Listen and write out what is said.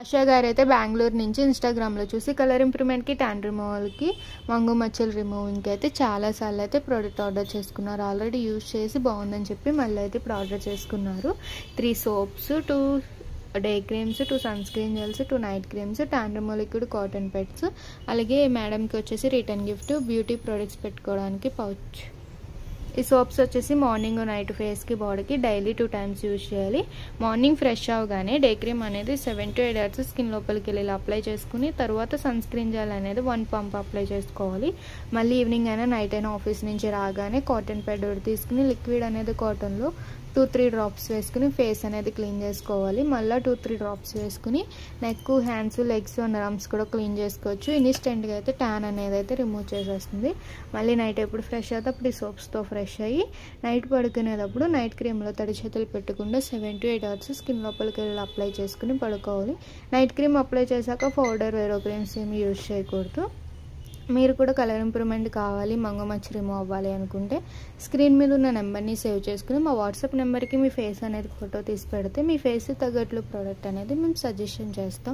ఆశా గారు అయితే బెంగళూరు నుంచి ఇన్స్టాగ్రామ్లో చూసి కలర్ ఇంప్రూవ్మెంట్కి, ట్యాన్ రిమూవల్కి, మంగు మచ్చలు రిమూవింగ్కి అయితే చాలాసార్లు అయితే ప్రోడక్ట్ ఆర్డర్ చేసుకున్నారు. ఆల్రెడీ యూజ్ చేసి బాగుందని చెప్పి మళ్ళీ అయితే ఇప్పుడు ఆర్డర్ చేసుకున్నారు. 3 soaps, 2 day creams, 2 sunscreen gels, 2 night creams, tan removal liquid, cotton pads, అలాగే మేడంకి వచ్చేసి రిటర్న్ గిఫ్ట్ బ్యూటీ ప్రొడక్ట్స్ పెట్టుకోవడానికి పౌచ్. ఈ సోప్స్ వచ్చేసి మార్నింగ్ నైట్ ఫేస్కి బాడీకి డైలీ 2 టైమ్స్ యూజ్ చేయాలి. మార్నింగ్ ఫ్రెష్ అవగానే డే క్రీమ్ అనేది 7 to 8 hours స్కిన్ లోపలికి వెళ్ళి ఇలా అప్లై చేసుకుని తర్వాత సన్ స్క్రీన్ జెల్ అనేది 1 పంప్ అప్లై చేసుకోవాలి. మళ్ళీ ఈవినింగ్ అయినా నైట్ అయినా ఆఫీస్ నుంచి రాగానే కాటన్ ప్యాడ్ తీసుకుని లిక్విడ్ అనేది కాటన్లో 2-3 డ్రాప్స్ వేసుకుని ఫేస్ అనేది క్లీన్ చేసుకోవాలి. మళ్ళీ 2-3 డ్రాప్స్ వేసుకుని neck, hands, legs, under arms కూడా క్లీన్ చేసుకోవచ్చు. ఇన్స్టెంట్గా అయితే ట్యాన్ అనేది అయితే రిమూవ్ చేసేస్తుంది. మళ్ళీ నైట్ ఎప్పుడు ఫ్రెష్ అయితే అప్పుడు ఈ సోప్స్తో ఫ్రెష్ అయ్యి నైట్ పడుకునేటప్పుడు నైట్ క్రీమ్లో తడి చేతులు పెట్టకుండా 7 to 8 hours స్కిన్ లోపలికి వెళ్ళి అప్లై చేసుకుని పడుకోవాలి. నైట్ క్రీమ్ అప్లై చేశాక పౌడర్, వేరే క్రీమ్స్ ఏమి యూజ్ చేయకూడదు. మీరు కూడా కలర్ ఇంప్రూవ్మెంట్ కావాలి, మంగు మచ్చ రిమూవ్ అవ్వాలి అనుకుంటే స్క్రీన్ మీద ఉన్న నెంబర్ని సేవ్ చేసుకుని మా వాట్సాప్ నెంబర్కి మీ ఫేస్ అనేది ఫోటో తీసి పెడితే మీ ఫేస్ తగ్గట్లు ప్రోడక్ట్ అనేది మేము సజెషన్ చేస్తాం.